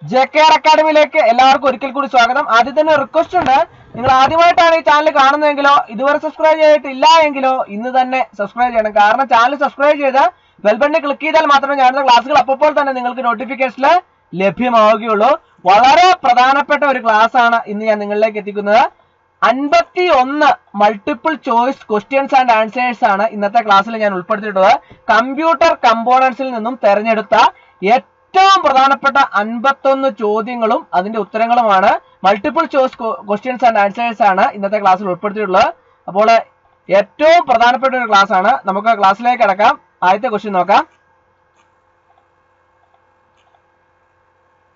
JKR അക്കാഡമിയിലേക്ക് എല്ലാവർക്കും ഒരിക്കൽ കൂടി സ്വാഗതം. ആദ്യം തന്നെ റിക്വസ്റ്റ് ഉണ്ട്, നിങ്ങൾ ആദ്യമായിട്ടാണ് ഈ ചാനൽ കാണുന്നതെങ്കിലോ ഇതുവരെ സബ്സ്ക്രൈബ് ചെയ്തിട്ടില്ല എങ്കിലോ ഇന്ന് തന്നെ സബ്സ്ക്രൈബ് ചെയ്യണം. കാരണം ചാനൽ സബ്സ്ക്രൈബ് ചെയ്ത് ബെൽ ബട്ടൺ ക്ലിക്ക് ചെയ്താൽ മാത്രമേ ഞാനുള്ള ക്ലാസ്സുകൾ അപ്പോൾ തന്നെ നിങ്ങൾക്ക് നോട്ടിഫിക്കേഷനിൽ ലഭ്യമാവുകയുള്ളൂ. വളരെ പ്രധാനപ്പെട്ട ഒരു ക്ലാസ് ആണ് ഇന്ന് ഞാൻ നിങ്ങളിലേക്ക് എത്തിക്കുന്നത്. 51 multiple choice questions and answers ആണ് ഇന്നത്തെ ക്ലാസ്സിൽ ഞാൻ ഉൾപ്പെടുത്തിയിട്ടുള്ളത്. കമ്പ്യൂട്ടർ കമ്പോണൻസിൽ നിന്നും തെരഞ്ഞെടുത്ത ഏറ്റവും പ്രധാനപ്പെട്ട 51 ചോദ്യങ്ങളും അതിന്റെ ഉത്തരങ്ങളുമാണ്. Multiple choice questions and answers ആണ് ഇന്നത്തെ ക്ലാസ്സിൽ ഉൾപ്പെടുത്തിയിട്ടുള്ളത്. അപ്പോൾ ഏറ്റവും പ്രധാനപ്പെട്ട ഒരു ക്ലാസ് ആണ്. നമുക്ക് ക്ലാസ്സിലേക്ക് കടക്കാം. ആദ്യത്തെ ക്വസ്റ്റ്യൻ നോക്കാം.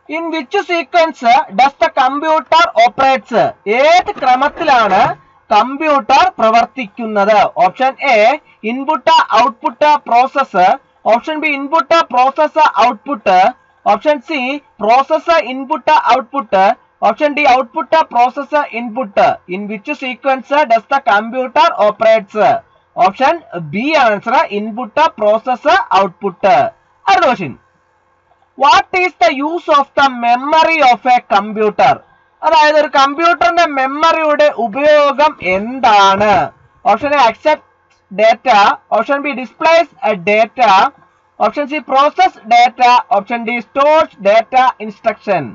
In which sequence does the computer operates? ഏത് ക്രമത്തിലാണ് കമ്പ്യൂട്ടർ പ്രവർത്തിക്കുന്നത്? Option A input output process, option B input process output, option C process input output, option D output process input. In which sequence does the computer operates? Option B answer input process output. അടുത്ത question, what is the use of the memory of a computer? അതായത് ഒരു കമ്പ്യൂട്ടറിന്റെ മെമ്മറിയുടെ ഉപയോഗം എന്താണ്? Option A accept data, option B displays data, option C process data, option D stores data instruction.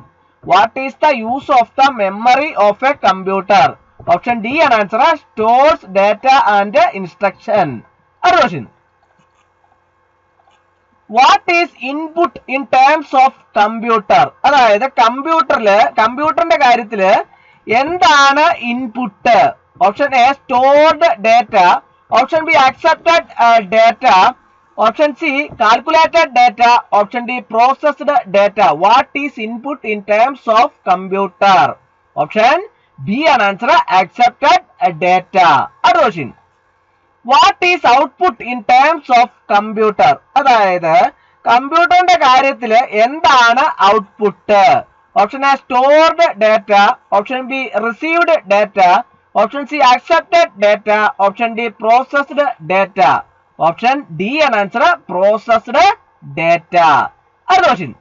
What is the use of the memory of a computer? Option D ആണ് answer, stores data and instruction. അടുത്ത question, what is input in terms of computer? അതായത് കമ്പ്യൂട്ടറിന്റെ കാര്യത്തില് എന്താണ് input? Option A stored data, option B accepted data, option C calculated data, option D processed data. What is input in terms of computer? Option B ആണ് answer, accepted data. അടുത്ത question, what is output in terms of computer? അതായത് കമ്പ്യൂട്ടറിന്റെ കാര്യത്തില് എന്താണ് output? Option A stored data, option B received data, option C accepted data, option D processed data. Option D ആണ് answer, processed data. അടുത്ത question,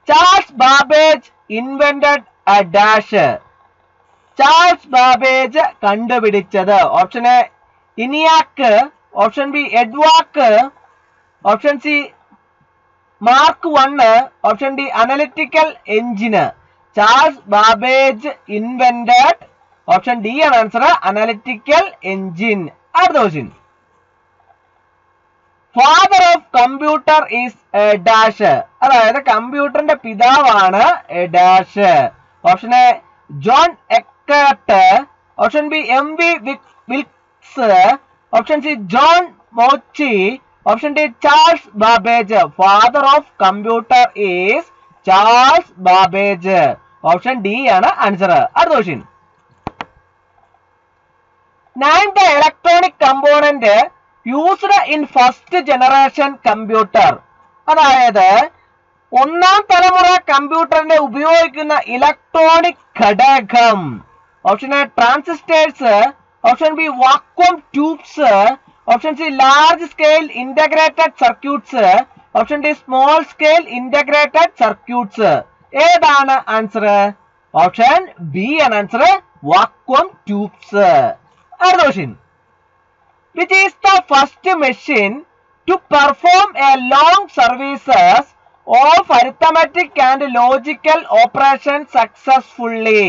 Charles Babbage invented a dash. Charles Babbage കണ്ടുപിടിച്ചത്? Option A ENIAC, option B EDVAC, option C Mark 1, option D analytical engine. Charles Babbage invented, option D ആണ് answer, analytical engine. അടുത്ത question, father of computer is dash. അതായത് കമ്പ്യൂട്ടറിന്റെ പിതാവാണ് dash. Option A John Eckert, option B MV Wilkes, option C John Mauchly, option D Charles Babbage. Father of computer is Charles Babbage. Option D ആണ് answer. അടുത്ത question, name the electronic component used in first generation computer. അതായത് ഒന്നാം തലമുറ കമ്പ്യൂട്ടറിന്റെ ഉപയോഗിക്കുന്ന electronic ഘടകം. Option A transistors, option B vacuum tubes, option C large scale integrated circuits, option D small scale integrated circuits. ഏതാണ് answer? Option B ആണ് answer, vacuum tubes. അടുത്ത question, which is the first machine to perform a long services of arithmetic and logical operation successfully?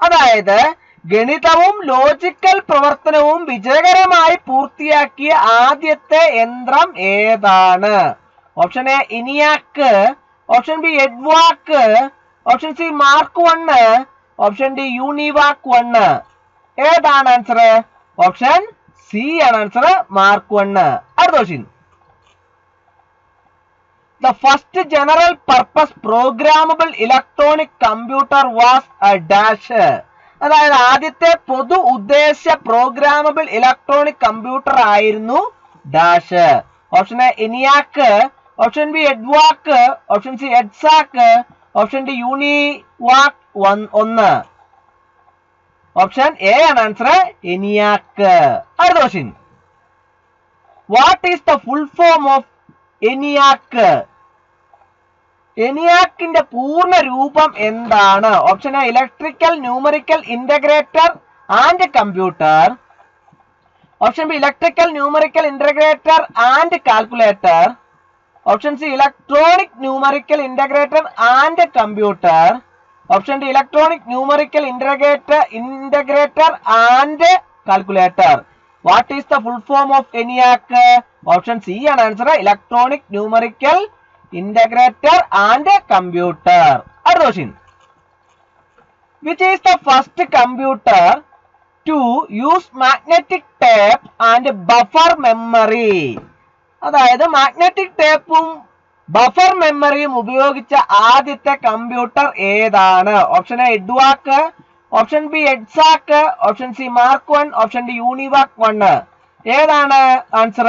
അതായത് ഗണിതവും logical പ്രവർത്തനവും വിജയകരമായി പൂർത്തിയാക്കിയ ആദ്യത്തെ യന്ത്രം ഏതാണ്? Option A ENIAC, option B EDVAC, option C Mark 1, option D UNIVAC 1. ഏതാണ് ആൻസർ? ഓപ്ഷൻ സി ആണ് ആൻസർ, മാർക്ക് 1. അടുത്ത question, the first general purpose programmable electronic computer was a dash. അതായത് ആദ്യത്തെ പൊതു ഉദ്ദേശ പ്രോഗ്രാമബിൾ ഇലക്ട്രോണിക് കമ്പ്യൂട്ടർ ആയിരുന്നു dash. Option A ENIAC, option B EDVAC, option C EDSAC, option D UNIVAC 1. Option A ആണ് answer, ENIAC. അടുത്ത question, what is the full form of ENIAC. ENIACന്റെ പൂർണ്ണ രൂപം എന്താണ്? Option A electrical numerical integrator and computer. Option B electrical numerical integrator and calculator. Option C electronic numerical integrator and computer. Option D electronic numerical integrator and calculator. What is the full form of ENIAC? Option C ആണ് answer, electronic numerical integrator and computer. അടുത്ത question, which is the first computer to use magnetic tape and buffer memory? അതായത് magnetic ടേപ്പും buffer മെമ്മറിയും ഉപയോഗിച്ച ആദ്യത്തെ computer ഏതാണ്? Option A EDVAC, option B EDSAC, option C Mark 1, option D UNIVAC 1. ഏതാണ് answer?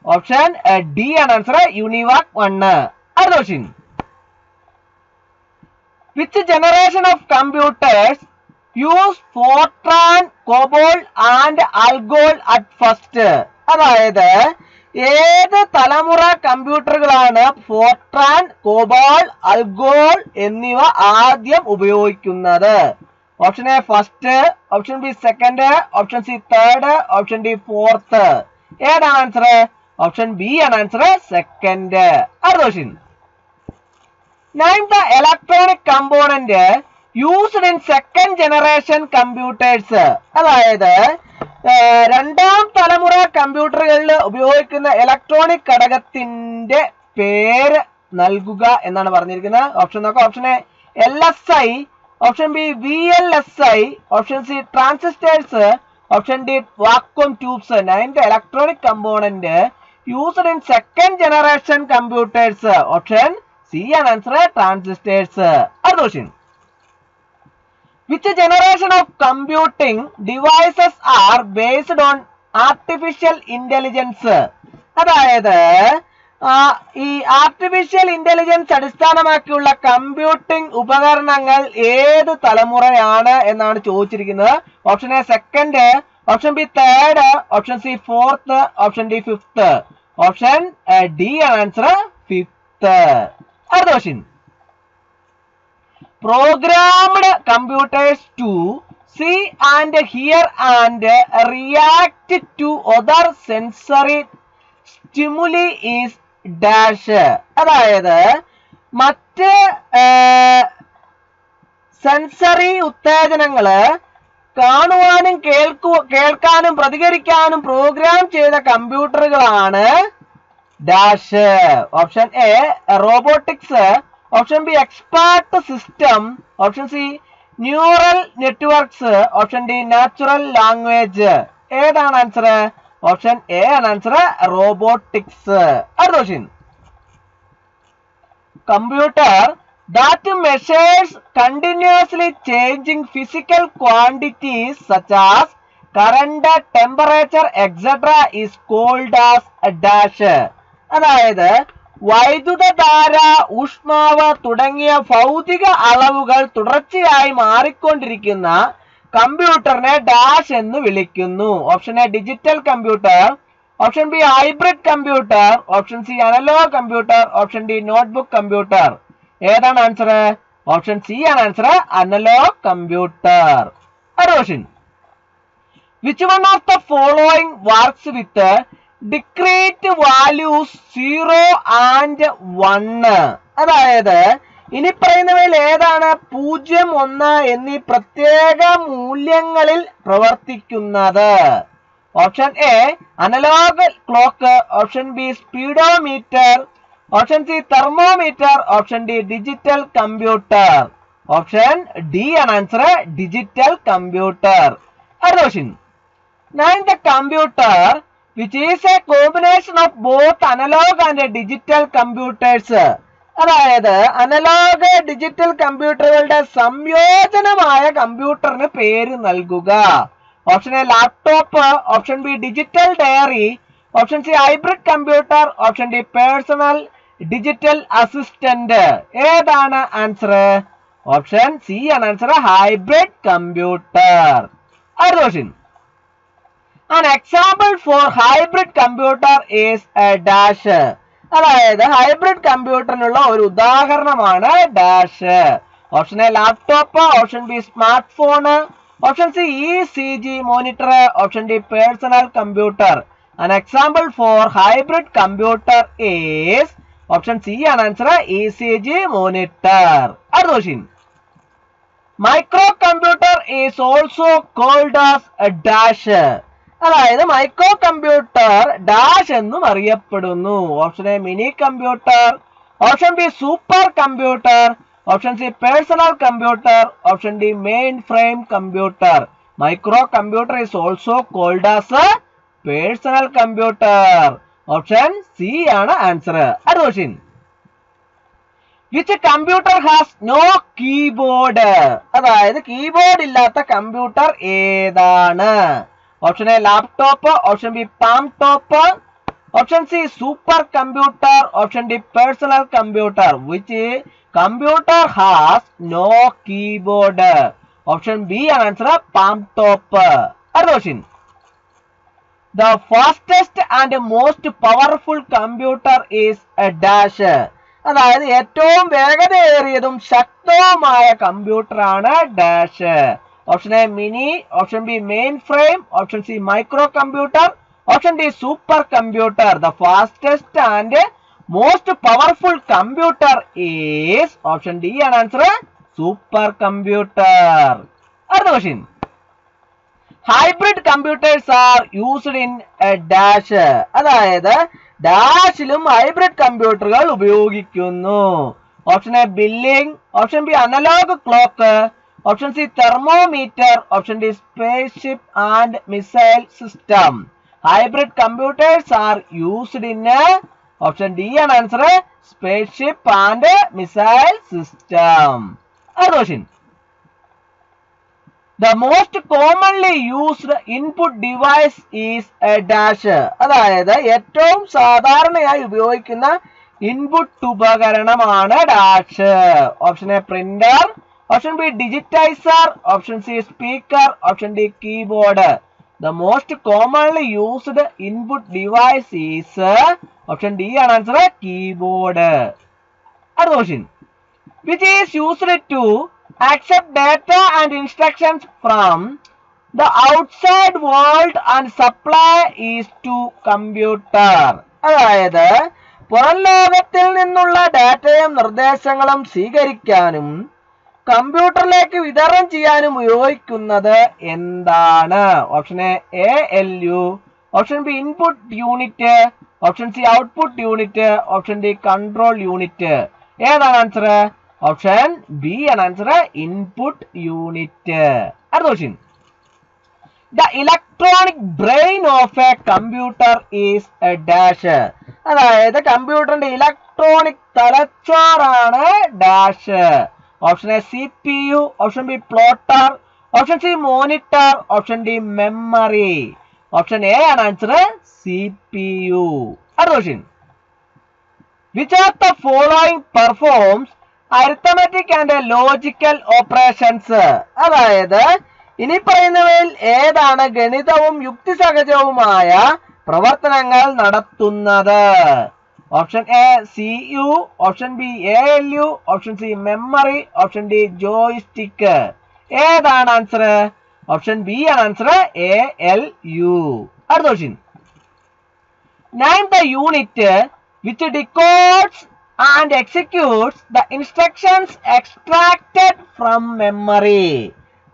Option D ആണ് answer, UNIVAC 1. അടുത്ത question, which generation of computers use FORTRAN, COBOL and ALGOL at first? അതായത് ഏത് തലമുറ കമ്പ്യൂട്ടറുകളാണ് ഫോർട്രാൻ, കോബോൾ, അൽഗോൾ എന്നിവ ആദ്യം ഉപയോഗിക്കുന്നത്? Option A first, option B second, option C third, option D fourth. ഏതാണ് answer? Option B ആണ് answer, second. അടുത്ത question, name the electronic component used in second generation computers? അതായത് രണ്ടാം തലമുറ കമ്പ്യൂട്ടറുകളിൽ ഉപയോഗിക്കുന്ന ഇലക്ട്രോണിക് ഘടകത്തിന്റെ പേര് നൽകുക എന്നാണ് പറഞ്ഞിരിക്കുന്നത്. ഓപ്ഷൻ നോക്കാം. Option A LSI, option B VLSI, option C transistors, option D vacuum tubes. Ninth electronic component used in second generation computers? Option C ആണ് ആൻസർ, ട്രാൻസിസ്റ്റേഴ്സ്. അടുത്ത question, which generation of computing devices are based on artificial intelligence? അതായത് ഈ artificial intelligence അടിസ്ഥാനമാക്കിയുള്ള computing ഉപകരണങ്ങൾ ഏത് തലമുറയാണ് എന്നാണ് ചോദിച്ചിരിക്കുന്നത്. Option A second, option B third, option C fourth, option D fifth. Option D ആണ് ആൻസർ, ഫിഫ്ത്ത്. അടുത്ത question, programmed computers to see and hear and react to other sensory stimuli is dash. അതായത് മറ്റ് sensory ഉത്തേജനങ്ങള് കാണുവാനും കേൾക്കാനും പ്രതികരിക്കാനും program ചെയ്ത കമ്പ്യൂട്ടറുകളാണ് dash. Option A robotics, option B expert system, option C neural networks, option D natural language. ഏതാണ് answer? Option A ആണ് answer, robotics. അടുത്ത question, computer that measures continuously changing physical quantities such as current, temperature etcetera is called as dash. അതായത് വൈദ്യുതധാര, ഊഷ്മാവ് തുടങ്ങിയ ഭൗതിക അളവുകൾ തുടർച്ചയായി മാറിക്കൊണ്ടിരിക്കുന്ന കമ്പ്യൂട്ടറിനെ ഡാഷ് എന്ന് വിളിക്കുന്നു. Option A digital computer, option B hybrid computer, option C analogue computer, option D notebook computer. ഏതാണ് ആൻസർ? ഓപ്ഷൻ സി ആണ് ആൻസർ, അനലോഗ് കമ്പ്യൂട്ടർ. അടുത്ത question, which one of the following works with discrete values 0 and 1? അതായത് ഇനി പറയുന്നവയിൽ ഏതാണ് 0, 1 എന്നീ പ്രത്യേക മൂല്യങ്ങളിൽ പ്രവർത്തിക്കുന്നത്? Option A analogue clock, option B speedometer, option C thermometer, option D digital computer. Option D ആണ് ആൻസർ, ഡിജിറ്റൽ കമ്പ്യൂട്ടർ. അടുത്ത question, name the computer which is a combination of both analog and digital computers. അതായത് analogue digital കമ്പ്യൂട്ടറുകളുടെ സംയോജനമായ കമ്പ്യൂട്ടറിന് പേര് നൽകുക. Option A laptop, option B digital diary, option C hybrid computer, option D personal digital assistant. ഏതാണ് answer? Option C ആണ് answer, hybrid computer. അടുത്ത question, an example for hybrid computer is a dash. അതായത് hybrid കമ്പ്യൂട്ടറിനുള്ള ഒരു ഉദാഹരണമാണ് dash. Option A laptop, option B smart phone, option C ECG monitor, option D personal computer. An example for hybrid computer is option C ആണ് answer ECG monitor. അടുത്ത question. Microcomputer is also called as a dash. അതായത് microcomputer dash എന്നും അറിയപ്പെടുന്നു. Option A minicomputer, option B supercomputer, option C personal computer, option D mainframe computer. Microcomputer is also called as a personal computer. Option C ആണ് answer. അടുത്ത question. Which computer has no keyboard? അതായത് keyboard ഇല്ലാത്ത computer ഏതാണ്? Option A laptop, option B palm top, option C supercomputer, option D personal computer. Which computer has no keyboard? Option B ആണ് answer palmtop. അടുത്ത question. The fastest and most powerful computer is a dash. അതായത് ഏറ്റവും വേഗതയേറിയതും ശക്തവുമായ computer ആണ് dash. Option A mini, option B mainframe, option C microcomputer, option D supercomputer. The fastest and most powerful computer is option D ആണ് answer supercomputer. അടുത്ത question. Hybrid computers are used in a dash. അതായത് ഡാഷിലും hybrid കമ്പ്യൂട്ടറുകൾ ഉപയോഗിക്കുന്നു. Option A billing, option B analogue clock, option C thermometer, option D space ship and missile system. Hybrid computers are used in option D ആണ് answer space ship and missile system. അടുത്ത question. The most commonly used input device is a dash. അതായത് ഏറ്റവും സാധാരണയായി ഉപയോഗിക്കുന്ന input ഉപകരണമാണ് dash. Option A printer, option B digitiser, option C speaker, option D keyboard. The most commonly used input device is option D ആണ് answer keyboard. അടുത്ത question. Which is used to accept data and instructions from the outside world and supply is to computer. അതായത് പുറം ലോകത്തിൽ നിന്നുള്ള ഡാറ്റയും നിർദ്ദേശങ്ങളും സ്വീകരിക്കാനും കമ്പ്യൂട്ടറിലേക്ക് വിതരണം ചെയ്യാനും ഉപയോഗിക്കുന്നത് എന്താണ്? Option A ALU, option B input unit, option C output unit, option D control unit. ഏതാണ് ആൻസർ? ഓപ്ഷൻ ബി ആണ് ആൻസർ ഇൻപുട്ട് യൂണിറ്റ്. അടുത്ത question. The electronic brain of a computer is a dash. അതായത് കമ്പ്യൂട്ടറിന്റെ electronic തലച്ചോറാണ് dash. Option A CPU, option B plotter, option C monitor, option D memory. Option A ആണ് answer CPU. അടുത്ത question. Which of the following performs arithmetic and logical operations? അതായത് ഇനി പറയുന്നവയിൽ ഏതാണ് ഗണിതവും യുക്തിസഹജവുമായ പ്രവർത്തനങ്ങൾ നടത്തുന്നത്? Option A CU, option B ALU, option C memory, option D joystick. ഏതാണ് answer? Option B ആണ് ആൻസർ ALU. അടുത്ത question. Name the unit which decodes and executes the instructions extracted from memory.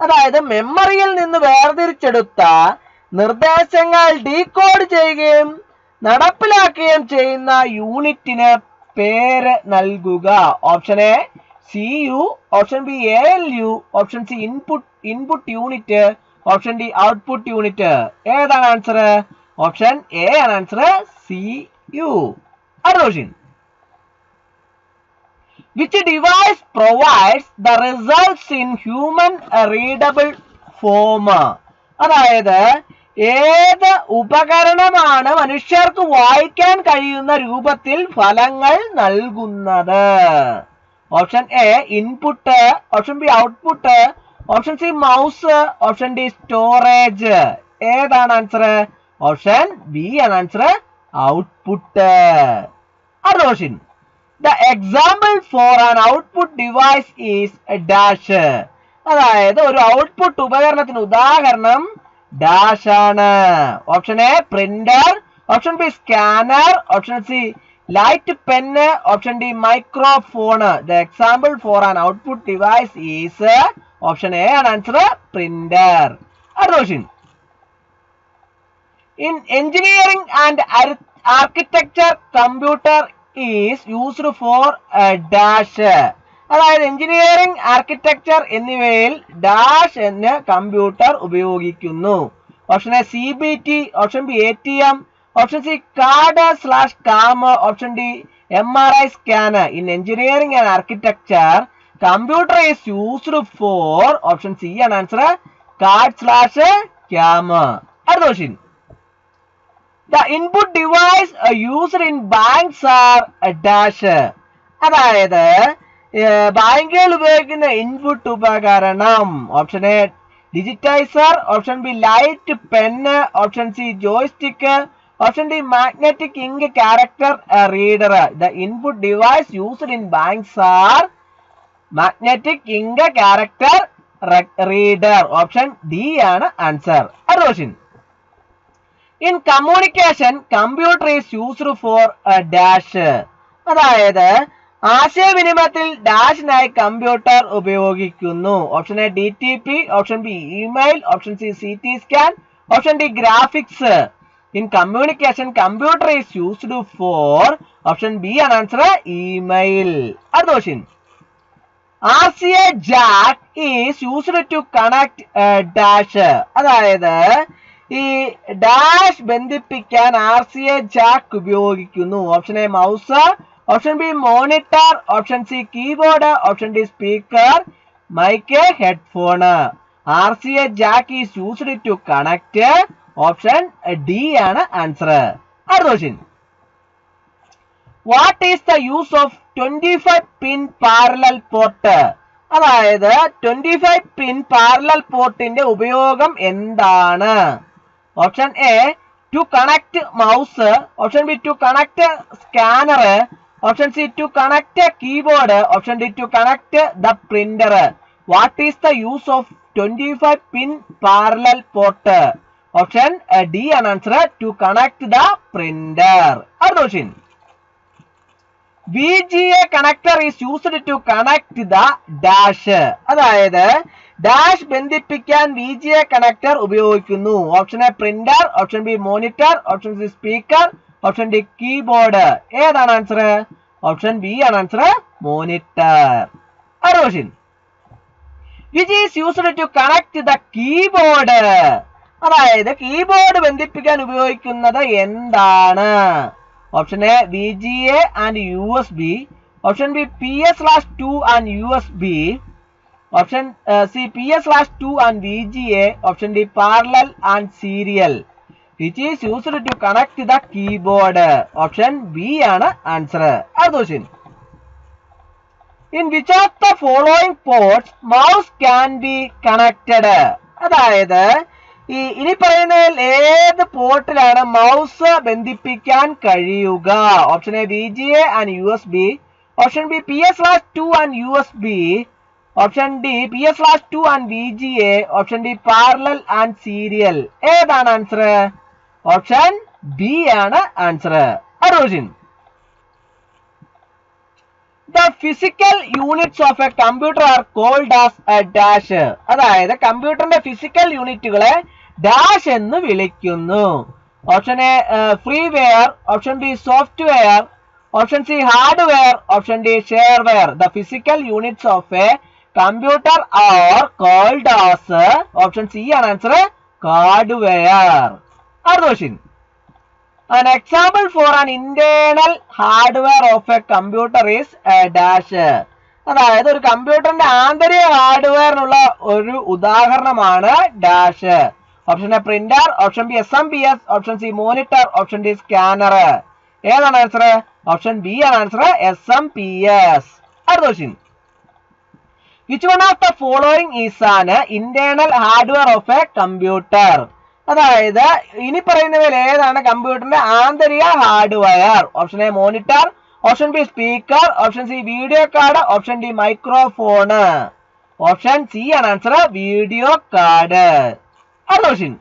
അതായത് മെമ്മറിയിൽ നിന്ന് വേർതിരിച്ചെടുത്ത നിർദ്ദേശങ്ങൾ ഡീകോഡ് ചെയ്യുകയും നടപ്പിലാക്കുകയും ചെയ്യുന്ന യൂണിറ്റിന് പേര് നൽകുക. Option A CU, option B ALU, option C input unit, option D output unit. ഏതാണ് ആൻസർ? ഓപ്ഷൻ എ ആണ് ആൻസർ CU. അടുത്ത question. Which device provides the results in human readable form? അതായത് ഏത് ഉപകരണമാണ് മനുഷ്യർക്ക് വായിക്കാൻ കഴിയുന്ന രൂപത്തിൽ ഫലങ്ങൾ നൽകുന്നത്? Option A input, option B output, option C mouse, option D storage. ഏതാണ് ആൻസർ? ഓപ്ഷൻ ബി ആണ് ആൻസർ ഔട്ട്പുട്ട്. അടുത്ത question the example for an output device is dash. അതായത് ഒരു ഔട്ട്പുട്ട് ഉപകരണത്തിന് ഉദാഹരണം ഡാഷ് ആണ്. Option A printer, option B scanner, option C light pen, option D microphone. The example for an output device is option A ആണ് answer printer. അടുത്ത question in engineering and architecture computer is used for dash. അതായത് engineering, architecture എന്നിവയിൽ dash എന്ന computer ഉപയോഗിക്കുന്നു. Option A CBT, option B ATM, option C CAD/CAM, option D MRI scanner. In engineering and architecture computer is used for option C ആണ് answer CAD/CAM. അടുത്ത question the input device used in banks are dash. അതായത് ബാങ്കുകൾ ഉപയോഗിക്കുന്ന input ഉപകരണം option A digitiser, option B light pen, option C joystick, option D magnetic ink character reader. The input device used in banks are magnetic ink character reader. Option D ആണ് answer. അടുത്ത question in communication computer is used for dash. അതായത് ആശയവിനിമയത്തിൽ ഡാഷിനായി കമ്പ്യൂട്ടർ ഉപയോഗിക്കുന്നു. Option A DTP, option B email, option C CT scan, option D graphics. In communication computer is used for option B ആണ് answer email. അടുത്ത question RCA jack is used to connect dash. അതായത് ഈ dash ബന്ധിപ്പിക്കാൻ RCA jack ഉപയോഗിക്കുന്നു. Option A mouse, option B monitor, option C keyboard, option D speaker, mic, headphone. RCA jack is used to connect. Option D ആണ് answer. അടുത്ത question what is the use of 25 pin parallel port. അതായത് 25 pin parallel പോർട്ടിന്റെ ഉപയോഗം എന്താണ്? Option A to connect mouse, option B to connect scanner, option C to connect keyboard, option D to connect the printer. What is the use of 25 pin parallel port? Option D ആണ് answer to connect the printer. അടുത്ത question VGA connector is used to connect the dash. അതായത് dash ബന്ധിപ്പിക്കാൻ VGA connector ഉപയോഗിക്കുന്നു. Option A printer, option B monitor, option C speaker, option D keyboard. ഏതാണ് answer? Option B ആണ് answer monitor. അടുത്ത question which is used to connect the keyboard. അതായത് keyboard ബന്ധിപ്പിക്കാൻ ഉപയോഗിക്കുന്നത് എന്താണ്? Option A VGA and USB, option B PS/2 and USB, option C PS/2 and VGA, option D parallel and serial. which is used to connect the keyboard. Option B ആണ് answer. അടുത്ത question in which of the following ports mouse can be connected. അതായത് ഇനി പറയുന്നതിൽ ഏത് പോർട്ടിലാണ് mouse ബന്ധിപ്പിക്കാൻ കഴിയുക? Option A VGA and USB, option B PS/2 and USB, option D PS/2 and VGA, option D parallel and serial. ഏതാണ് answer? Option B ആണ് answer. അടുത്ത question The physical units of a computer are called as a dash. അതായത് കമ്പ്യൂട്ടറിന്റെ physical യൂണിറ്റുകളെ dash എന്ന് വിളിക്കുന്നു. Option A freeware, option B software, option C hardware, option D shareware. The physical units of a computer are called as option C ആണ് answer hardware. അടുത്ത question An example for an internal hardware of a computer is a dash. അതായത് ഒരു കമ്പ്യൂട്ടറിന്റെ ആന്തരിക ഹാർഡ്വെയറിനുള്ള ഒരു ഉദാഹരണമാണ് dash. Option A printer, option B SMPS, option C monitor, option D scanner. ഏതാണ് answer? Option B ആണ് answer SMPS. അടുത്ത question Which one of the following is an internal hardware of a computer? അതായത് ഇനി പറയുന്നവയിൽ ഏതാണ് കമ്പ്യൂട്ടറിന്റെ ആന്തരിക hardware? Option A monitor, option B speaker, option C video card, option D microphone. Option C ആണ് answer, video card. അടുത്ത question.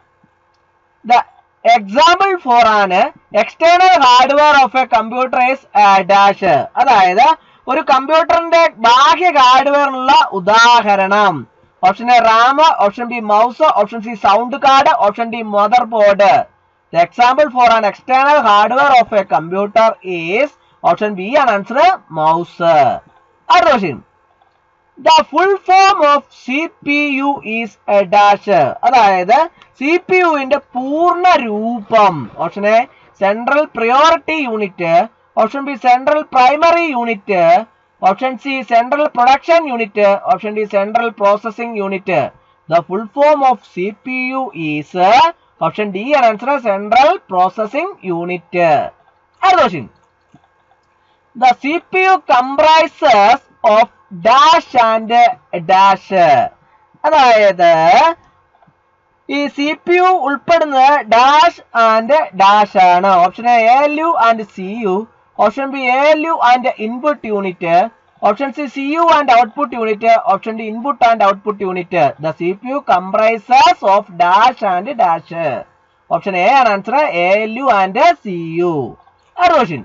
The example for ആണ് external hardware of a computer is dash. അതായത് ഒരു കമ്പ്യൂട്ടറിന്റെ ബാഹ്യ ഹാർഡ്വെയറിനുള്ള ഉദാഹരണം. Option A Ram, option B mouse, option C sound card, option D mother board. The example for an external hardware of a computer is option B ആണ് answer, mouse. അടുത്ത question. The full form of CPU is a dash. അതായത് CPUവിന്റെ പൂർണ്ണ രൂപം. Option A central priority unit, option B central primary unit, option C central production unit, option D central processing unit. The full form of CPU is option D ആണ് answer, central processing unit. അടുത്ത question. The CPU comprises of dash and dash. അതായത് ഈ CPU ഉൾപ്പെടുന്നത് dash and dash ആണ്. Option A ALU and CU, option B ALU and input unit, option C CU and output unit, option D input and output unit. The CPU comprises of dash and dash. Option A ആണ് answer, ALU and CU. അടുത്ത question.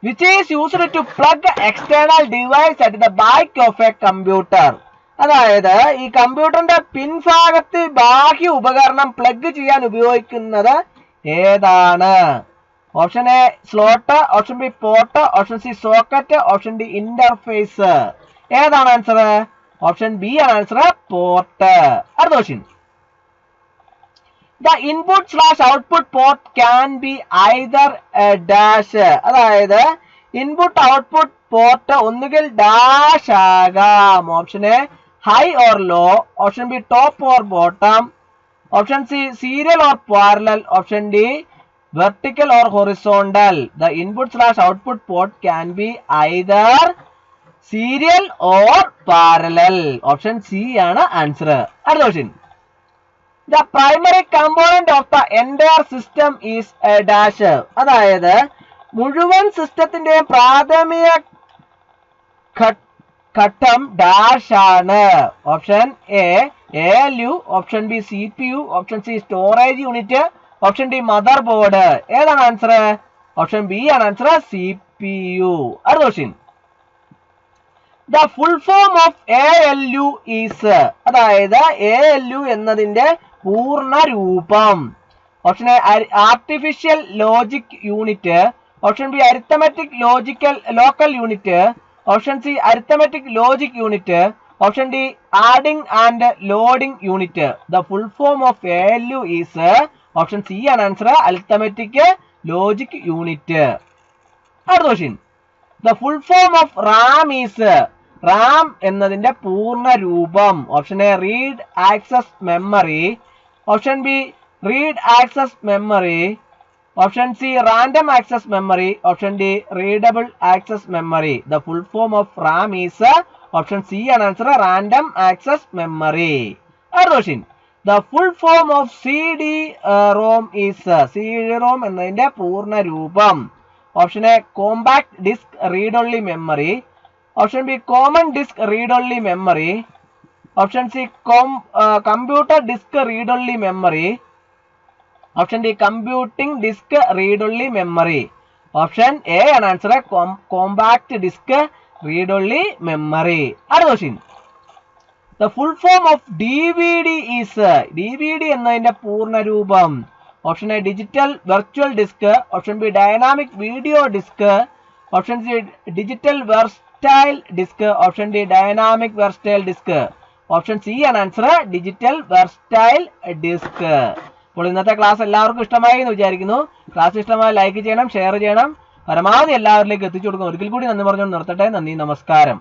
Which is used to plug external device at the back of a computer. അതായത് ഈ കമ്പ്യൂട്ടറിന്റെ പിൻഭാഗത്ത് ബാഹ്യ ഉപകരണം plug ചെയ്യാൻ ഉപയോഗിക്കുന്നത് ഏതാണ്? Option A slot, option B port, option C socket, option D interface. ഏതാണ് ആൻസർ? ഓപ്ഷൻ ബി ആണ് ആൻസർ, പോർട്ട്. അടുത്ത question. The input/output port can be either a dash. അതായത് ഇൻപുട്ട് ഔട്ട്പുട്ട് പോർട്ട് ഒന്നുകിൽ ഡാഷ് ആകാം. Option A high or low, option B top or bottom, option C serial or parallel, option D vertical or horizontal. The input/output port can be either serial or parallel. Option C ആണ് answer. അടുത്ത question. The primary component of the entire system is a dash. അതായത് മുഴുവൻ സിസ്റ്റത്തിന്റെ പ്രാഥമിക ഘട്ടം dash ആണ്. Option A ALU, option B CPU, option C storage unit, option D mother board. ഏതാണ് answer? Option B ആണ് ആൻസർ, CPU. അടുത്ത question. The full form of ALU is. അതായത് ALU എന്നതിന്റെ പൂർണ്ണ രൂപം. Option A artificial logic unit, option B arithmetic local unit, option C arithmetic logic unit, option D adding and loading unit. The full form of ALU is option C ആണ് answer, arithmetic logic unit. അടുത്ത question. The full form of RAM is. RAM എന്നതിന്റെ പൂർണ്ണ രൂപം. Option A read access memory, option B read access memory, option C random access memory, option D readable access memory. The full form of RAM is option C ആണ് answer, random access memory. അടുത്ത question. The full form of CD-ROM is. CD-ROM എന്നതിന്റെ പൂർണ്ണ രൂപം. Option A compact disc read only memory, option B common disc read only memory, option C computer disc read only memory, option D computing disc read only memory. Option A ആണ് answer, compact disc read only memory. അടുത്ത question. The full form of DVD is. DVD എന്നതിന്റെ പൂർണ്ണ രൂപം. Option A digital virtual disc, option B dynamic video disc, option C digital versatile disc, option D dynamic versatile disc. Option C ആണ് answer, digital versatile disc. അപ്പോൾ ഇന്നത്തെ class എല്ലാവർക്കും ഇഷ്ടമായി എന്ന് വിചാരിക്കുന്നു. ക്ലാസ് ഇഷ്ടമായി ലൈക്ക് ചെയ്യണം, ഷെയർ ചെയ്യണം, പരമാവധി എല്ലാവരിലേക്ക് എത്തിച്ചു കൊടുക്കണം. ഒരിക്കൽ കൂടി നന്ദി പറഞ്ഞു നിർത്തട്ടെ. നന്ദി, നമസ്കാരം.